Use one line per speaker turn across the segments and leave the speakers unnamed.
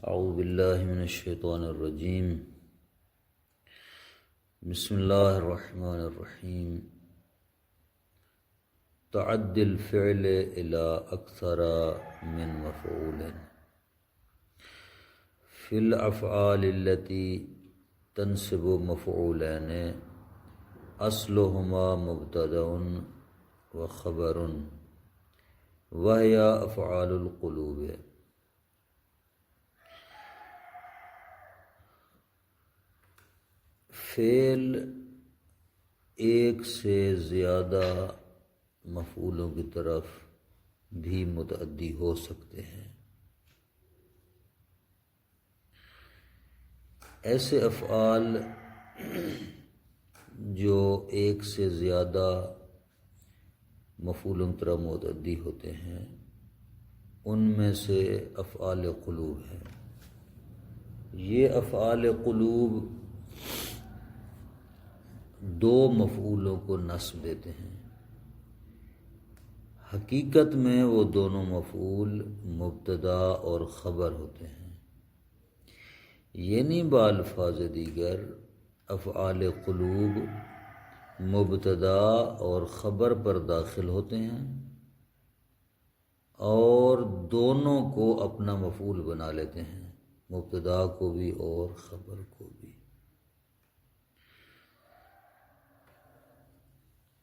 اعوذ باللہ من الشیطان الرجیم بسم اللہ الرحمن الرحیم تعدی الفعل الى اکثر من مفعول فی الافعال التي تنصب مفعولین اصلهما مبتدأ وخبر وهي افعال القلوب۔ فعل ایک سے زیادہ مفعولوں کی طرف بھی متعدی ہو سکتے ہیں۔ ایسے افعال جو ایک سے زیادہ مفعولوں کی طرف متعدی ہوتے ہیں ان میں سے افعال قلوب ہے۔ یہ افعال قلوب دو مفعولوں کو نصب دیتے ہیں۔ حقیقت میں وہ دونوں مفعول مبتدا اور خبر ہوتے ہیں، یعنی بالفاظ دیگر افعال قلوب مبتدا اور خبر پر داخل ہوتے ہیں اور دونوں کو اپنا مفعول بنا لیتے ہیں، مبتدا کو بھی اور خبر کو بھی۔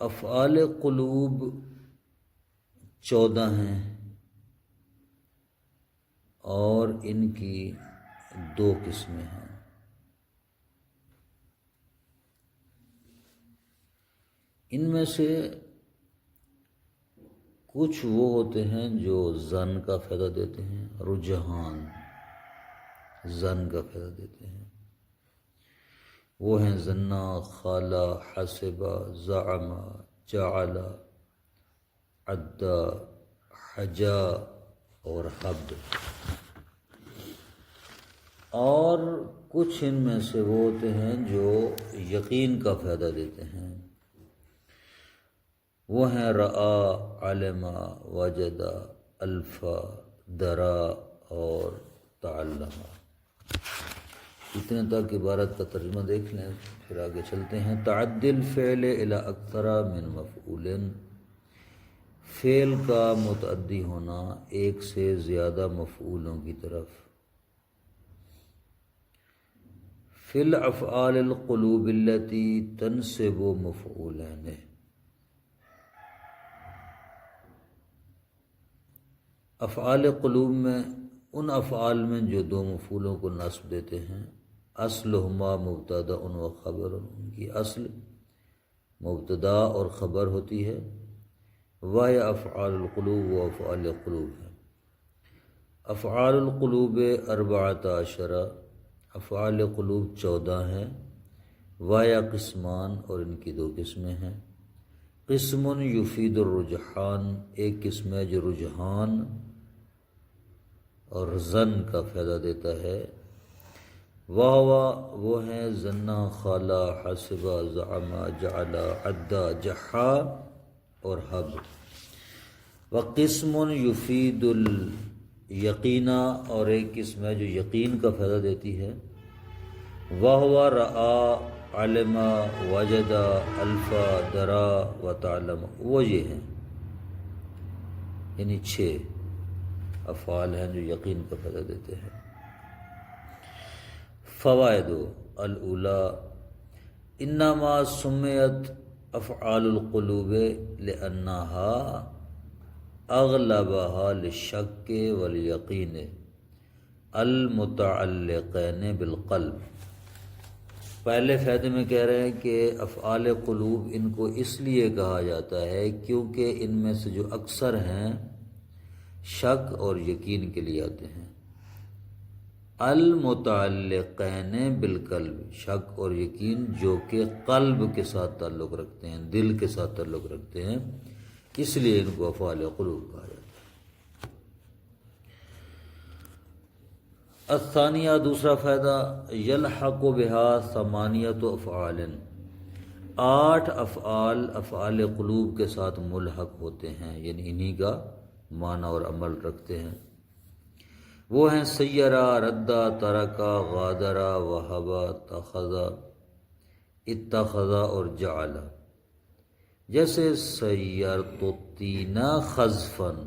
افعال قلوب 14 ہیں اور ان کی دو قسمیں ہیں۔ ان میں سے کچھ وہ ہوتے ہیں جو ظن کا فائدہ دیتے ہیں، رجحان ظن کا فائدہ دیتے ہیں، وہ ہیں ظنا، خالا، حسبا، زعما، جعلا، عدا، حجا اور حبد۔ اور کچھ ان میں سے وہ ہوتے ہیں جو یقین کا فائدہ دیتے ہیں، وہ ہیں رآ، علما، وجدا، الفا، درا اور تعلم۔ اتنے تک عبارت کا ترجمہ دیکھ لیں، پھر آگے چلتے ہیں۔ تعدی الفعل الی اکثر من مفعول، فعل کا متعدی ہونا ایک سے زیادہ مفعولوں کی طرف۔ فی الافعال القلوب التي تنصب مفعولین، افعال قلوب میں ان افعال میں جو دو مفعولوں کو نصب دیتے ہیں، اصلہما مبتدا و خبر، ان کی اصل مبتدا اور خبر ہوتی ہے، وہ افعال القلوب و افعال قلوب ہے۔ افعال القلوب 14، افعال قلوب 14 ہیں، وایا قسمان اور ان کی دو قسمیں ہیں۔ قسم یفید الرجحان، ایک قسم ہے جو رجحان اور ظن کا فائدہ دیتا ہے، وہ ہیں ظنا، خالا، حسبا، زعما، جعلا، عدا، جحا اور حب۔ وقسم یفید الیقین، اور ایک قسم ہے جو یقین کا فائدہ دیتی ہے، وہ رآ، علما، وجدا، الفا، درا و تعلم۔ وہ یہ ہیں، یعنی 6 افعال ہیں جو یقین کا فائدہ دیتے ہیں۔ فوائد الاولی، انما سمیت افعال القلوب لانها اغلبها للشک والیقین المتعلقین بالقلب۔ پہلے فائدے میں کہہ رہے ہیں کہ افعال قلوب ان کو اس لیے کہا جاتا ہے کیونکہ ان میں سے جو اکثر ہیں شک اور یقین کے لیے آتے ہیں۔ المتعلقین بالقلب، شک اور یقین جو کہ قلب کے ساتھ تعلق رکھتے ہیں، دل کے ساتھ تعلق رکھتے ہیں، اس لیے ان کو افعال قلوب کہا جاتا ہے۔ الثانیہ، دوسرا فائدہ، یلحق بها 8 افعال، 8 افعال افعال قلوب کے ساتھ ملحق ہوتے ہیں، یعنی انہی کا معنی اور عمل رکھتے ہیں۔ وہ ہیں سیرا، ردا، ترکا، غادرا، وہبا، تخذا، اتخذا اور جعلا۔ جیسے سیرت الطین خزفن،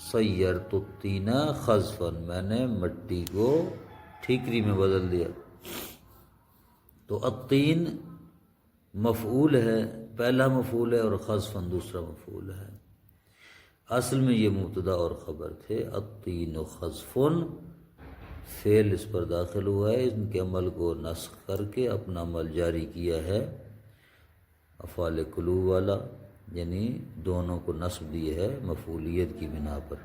سیرت الطین خزفن، میں نے مٹی کو ٹھیکری میں بدل دیا۔ تو الطین مفعول ہے، پہلا مفعول ہے، اور خزفن دوسرا مفعول ہے۔ اصل میں یہ مبتدا اور خبر تھے۔ الطین خزفن، فعل اس پر داخل ہوا ہے، ان کے عمل کو نسخ کر کے اپنا عمل جاری کیا ہے افعال قلوب والا، یعنی دونوں کو نصب دی ہے مفعولیت کی بنا پر۔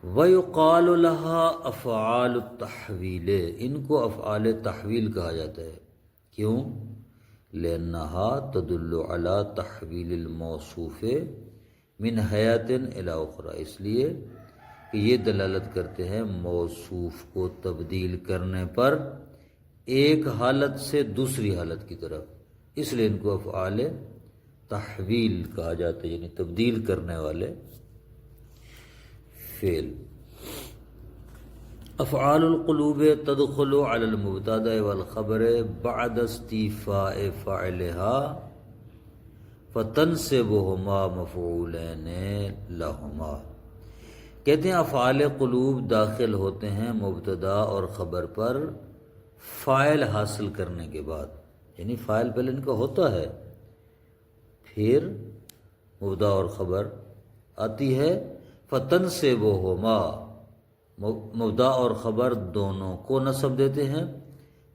وَيُقَالُ لَهَا افعال التحویل، ان کو افعال تحویل کہا جاتا ہے۔ کیوں؟ لأنها تدل على تحویل الموصوف من حیات الی اخرى، اس لیے کہ یہ دلالت کرتے ہیں موصوف کو تبدیل کرنے پر ایک حالت سے دوسری حالت کی طرف، اس لیے ان کو افعال تحویل کہا جاتا ہے، یعنی تبدیل کرنے والے فعل۔ افعال القلوب تدخل علی المبتدا والخبر بعد استیفاء فاعلها فتنصبهما مفعولین لہما۔ کہتے ہیں افعال قلوب داخل ہوتے ہیں مبتدا اور خبر پر فاعل حاصل کرنے کے بعد، یعنی فاعل پہلے ان کا ہوتا ہے، پھر مبتدا اور خبر آتی ہے، فتنصبهما، مبتدا اور خبر دونوں کو نصب دیتے ہیں،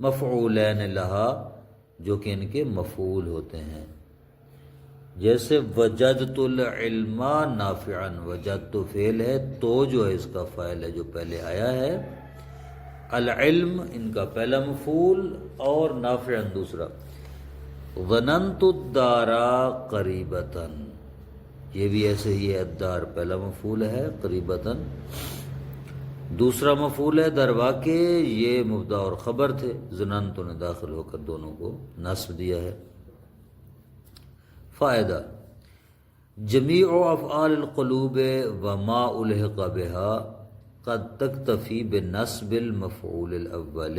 مفعولین لہا، جو کہ ان کے مفعول ہوتے ہیں۔ جیسے وجدت العلم نافعا، وجدت فعل ہے، تو جو ہے اس کا فاعل ہے جو پہلے آیا ہے، العلم ان کا پہلا مفعول اور نافعا دوسرا۔ ظننت الدار قریبتا، یہ بھی ایسے ہی ہے، الدار پہلا مفعول ہے، قریبتا دوسرا مفعول ہے، در واقع یہ مبتدا اور خبر تھے، ظننت نے داخل ہو کر دونوں کو نصب دیا ہے۔ فائدہ: جمیع افعال القلوب وما الحق بها قد تکتفی بنصب المفعول الاول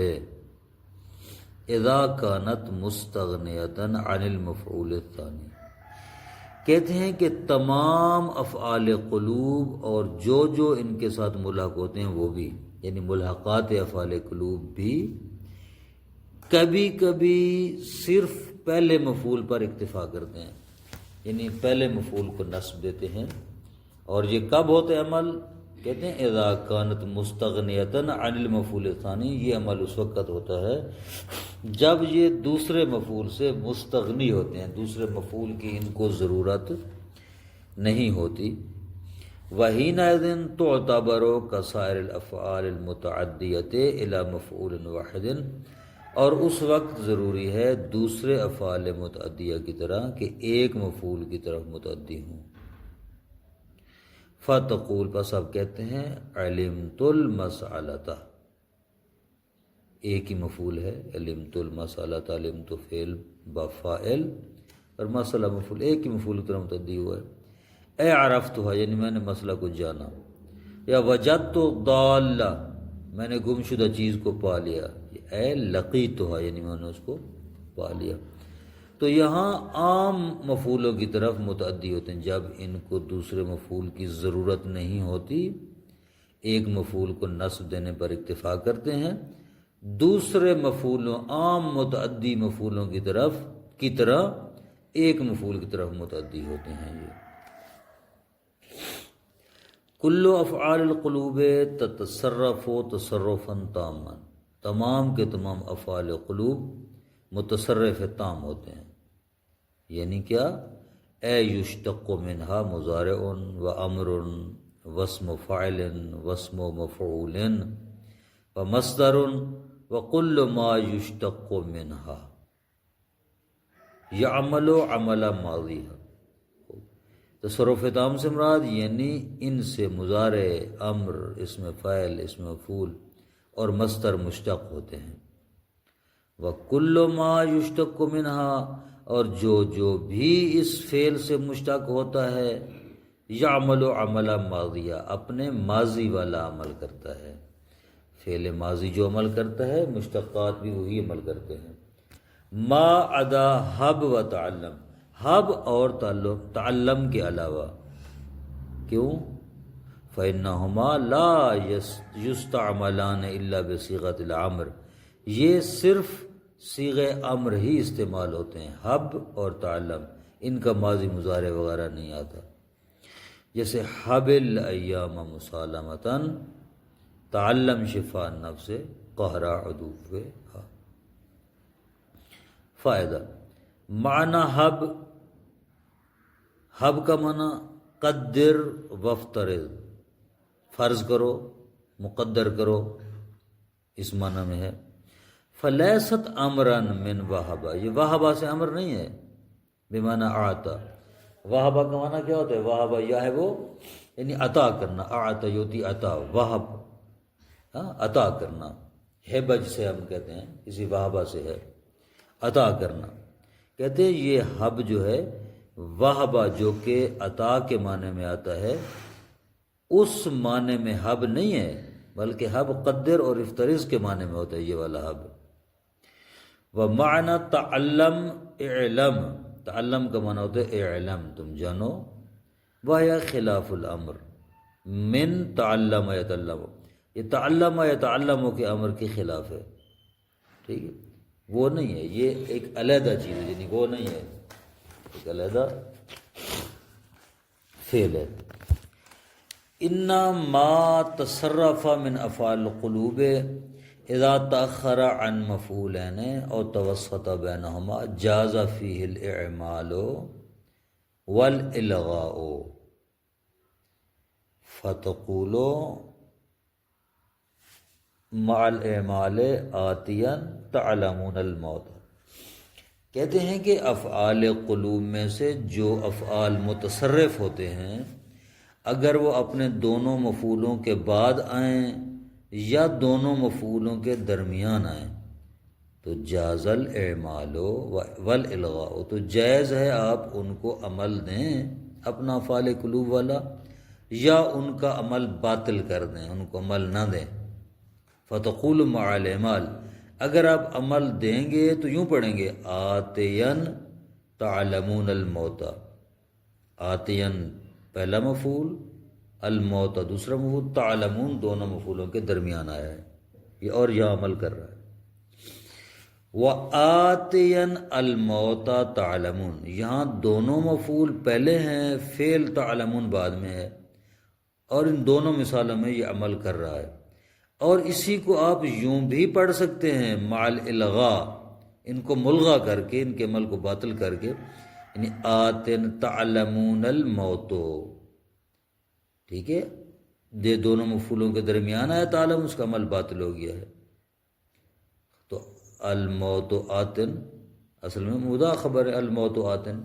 اذا كانت مستغنیۃ عن المفعول الثانی۔ کہتے ہیں کہ تمام افعال قلوب اور جو ان کے ساتھ ملحق ہوتے ہیں وہ بھی، یعنی ملحقات افعال قلوب بھی کبھی کبھی صرف پہلے مفعول پر اکتفا کرتے ہیں، یعنی پہلے مفعول کو نصب دیتے ہیں۔ اور یہ کب ہوتے عمل؟ کہتے ہیں اذا كانت مستغنیۃ عن المفعول الثانی، یہ عمل اس وقت ہوتا ہے جب یہ دوسرے مفعول سے مستغنی ہوتے ہیں، دوسرے مفعول کی ان کو ضرورت نہیں ہوتی۔ وحینئذ تعتبر کسائر الافعال المتعدیۃ الی مفعول واحد، اور اس وقت ضروری ہے دوسرے افعال متعدیہ کی طرح کہ ایک مفعول کی طرف متعدی ہوں۔ فتقول، پس اب کہتے ہیں علمت المسألۃ، ایک ہی مفعول ہے، علمت المسألۃ، علمت فعل بفاعل اور مسئلہ مفعول، ایک ہی مفعول کی طرح متعدی ہوا ہے۔ اے عرفتها، یعنی میں نے مسئلہ کو جانا، یا وجدت الضالہ، میں نے گم شدہ چیز کو پا لیا، اے لقیتها، یعنی میں نے اس کو پا لیا۔ تو یہاں عام مفعولوں کی طرف متعدی ہوتے ہیں جب ان کو دوسرے مفعول کی ضرورت نہیں ہوتی، ایک مفعول کو نصب دینے پر اکتفا کرتے ہیں، دوسرے مفعولوں عام متعدی مفعولوں کی طرح ایک مفعول کی طرف متعدی ہوتے ہیں۔ یہ کل افعال القلوب تتصرف تصرفا تاما، تمام کے تمام افعال قلوب متصرف تام ہوتے ہیں، یعنی کیا؟ اے یشتق منہا مضارع و امر واسم فاعل واسم مفعول و مصدر و کل ما یشتق منہا یعمل عمل ماضیہ۔ تصرف تام سے مراد یعنی ان سے مضارع، امر، اسم فاعل، اسم مفعول اور مصدر مشتق ہوتے ہیں۔ وَكُلُّ مَا يُشْتَقُ مِنْهَا، اور جو بھی اس فعل سے مشتق ہوتا ہے، یعمل عملا ماضیہ، اپنے ماضی والا عمل کرتا ہے، فعل ماضی جو عمل کرتا ہے مشتقات بھی وہی عمل کرتے ہیں۔ ما عدا حب و تعلم، حب اور تعلم کے علاوہ، کیوں؟ فإنہما لا یستعملان الا بصیغۃ الامر، یہ صرف صیغہ امر ہی استعمال ہوتے ہیں، حب اور تعلم، ان کا ماضی مضارع وغیرہ نہیں آتا۔ جیسے حب الایام مسالمتاً، تعلم شفاء النفس قہر عدوها۔ فائدہ، معنی حب، حب کا معنی قدر وفترض، فرض کرو، مقدر کرو، اس معنی میں ہے۔ فلیست امرا من وہبا، یہ وہبا سے امر نہیں ہے، بمعنی اعطا۔ وہبا کا معنی کیا ہوتا ہے؟ وہبا یا ہے وہ یعنی عطا کرنا، اعطا یوتی عطا، وہب عطا کرنا، ہبج سے ہم کہتے ہیں، کسی وہبا سے ہے عطا کرنا۔ کہتے ہیں یہ حب جو ہے وہبا جو کہ عطا کے معنی میں آتا ہے، اس معنی میں حب نہیں ہے، بلکہ حب قدر اور افترض کے معنی میں ہوتا ہے یہ والا حب۔ ومعنی تعلم اعلم، تعلم کا معنی ہوتا ہے اعلم، تم جانو، وہی خلاف الامر من تعلم یتعلم، یہ تعلم یتعلم کے امر کے خلاف ہے، ٹھیک ہے، وہ نہیں ہے، یہ ایک علیحدہ چیز ہے، یعنی وہ نہیں ہے، ایک علیحدہ فعل ہے۔ انا ما تصرف من افعال القلوب اذا تأخر عن مفعولین او توسط بینہما جاز فیہ الاعمال والالغاء فتقول مع الاعمال آتیا تعلمون الموت۔ کہتے ہیں کہ افعال قلوب میں سے جو افعال متصرف ہوتے ہیں، اگر وہ اپنے دونوں مفعولوں کے بعد آئیں یا دونوں مفعولوں کے درمیان آئیں تو جاز الاعمال والالغاء، تو جائز ہے آپ ان کو عمل دیں اپنا افعال قلوب والا، یا ان کا عمل باطل کر دیں، ان کو عمل نہ دیں۔ فتقول مع الاعمال، اگر آپ عمل دیں گے تو یوں پڑھیں گے آتین تعلمون الموت، آتین پہلا مفعول، الموت دوسرا مفعول، تعلمون دونوں مفعولوں کے درمیان آیا ہے یہ، اور یہاں عمل کر رہا ہے۔ وآتین الموت تعلمون، یہاں دونوں مفعول پہلے ہیں، فعل تعلمون بعد میں ہے، اور ان دونوں مثالوں میں یہ عمل کر رہا ہے۔ اور اسی کو آپ یوں بھی پڑھ سکتے ہیں مع الالغاء، ان کو ملغا کر کے، ان کے عمل کو باطل کر کے، یعنی آتن تعلمون الموت، ٹھیک ہے، یہ دونوں مفعولوں کے درمیان آیا تعلم، اس کا عمل باطل ہو گیا ہے، تو الموت آتن اصل میں مبتدا خبر ہے، الموت آتن،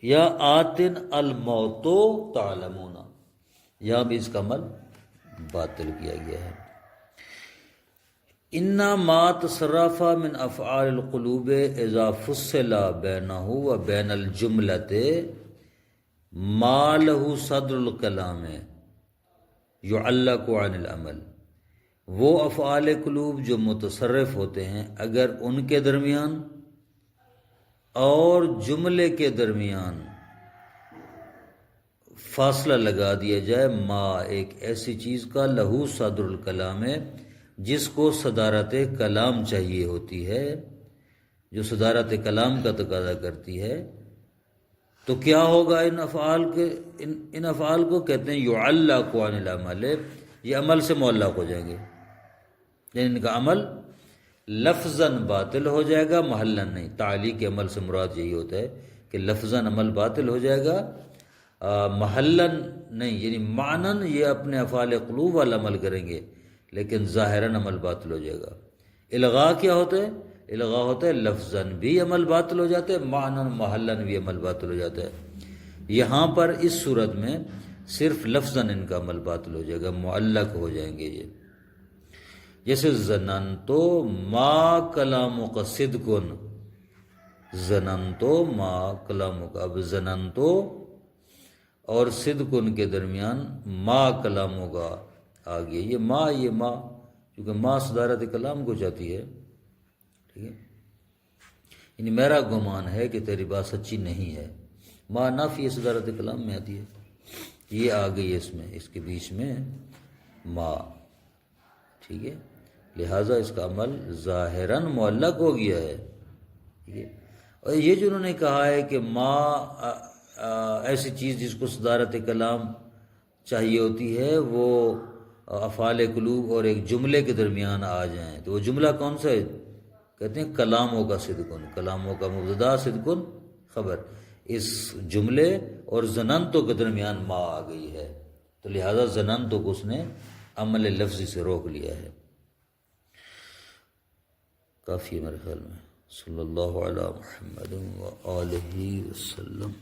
یا آتن الموت تعلمون، یہاں بھی اس کا عمل باطل کیا گیا ہے۔ انا ما تصرف من افعال القلوب اذا فصل بینہ و بین الجملۃ ما له صدر الکلام یعلق عن العمل، وہ افعال قلوب جو متصرف ہوتے ہیں اگر ان کے درمیان اور جملے کے درمیان فاصلہ لگا دیا جائے، ما ایک ایسی چیز کا، لہو صدر الکلام ہے جس کو صدارت کلام چاہیے ہوتی ہے، جو صدارت کلام کا تقاضا کرتی ہے، تو کیا ہوگا ان افعال کے، ان افعال کو کہتے ہیں یعلق عن العمل، یہ عمل سے معلق ہو جائیں گے، یعنی ان کا عمل لفظاً باطل ہو جائے گا، محلاً نہیں۔ تعلیق عمل سے مراد یہی ہوتا ہے کہ لفظاً عمل باطل ہو جائے گا، محلاً نہیں، یعنی معناً یہ اپنے افعال قلوب والا عمل کریں گے لیکن ظاہراً عمل باطل ہو جائے گا۔ الغاء کیا ہوتا ہے؟ الغاء ہوتا ہے لفظاً بھی عمل باطل ہو جاتا ہے، معناً محلاً بھی عمل باطل ہو جاتا ہے۔ یہاں پر اس صورت میں صرف لفظاً ان کا عمل باطل ہو جائے گا، معلق ہو جائیں گے یہ، جیسے ظننتو ما کلامک صدق، زننتو ما کلامک، اب زننتو اور صدق ان کے درمیان ما کلام ہوگا آگے، یہ ما کیونکہ ما صدارت کلام کو جاتی ہے، ٹھیک ہے، یعنی میرا گمان ہے کہ تیری بات سچی نہیں ہے، ما نافی صدارت کلام میں آتی ہے، یہ آ گئی ہے اس میں، اس کے بیچ میں ما، ٹھیک ہے، لہٰذا اس کا عمل ظاہراً معلق ہو گیا ہے، ٹھیک ہے۔ اور یہ جو انہوں نے کہا ہے کہ ما ایسی چیز جس کو صدارت کلام چاہیے ہوتی ہے وہ افعال قلوب اور ایک جملے کے درمیان آ جائیں، تو وہ جملہ کون سا ہے؟ کہتے ہیں کلاموں کا صدقن، کلاموں کا مبتدا صدقن خبر، اس جملے اور زننتو کے درمیان ما آ گئی ہے، تو لہذا زننتو کو اس نے عمل لفظی سے روک لیا ہے۔ کافی ہے میرے خیال میں۔ صلی اللہ علی محمد و آلہ وسلم۔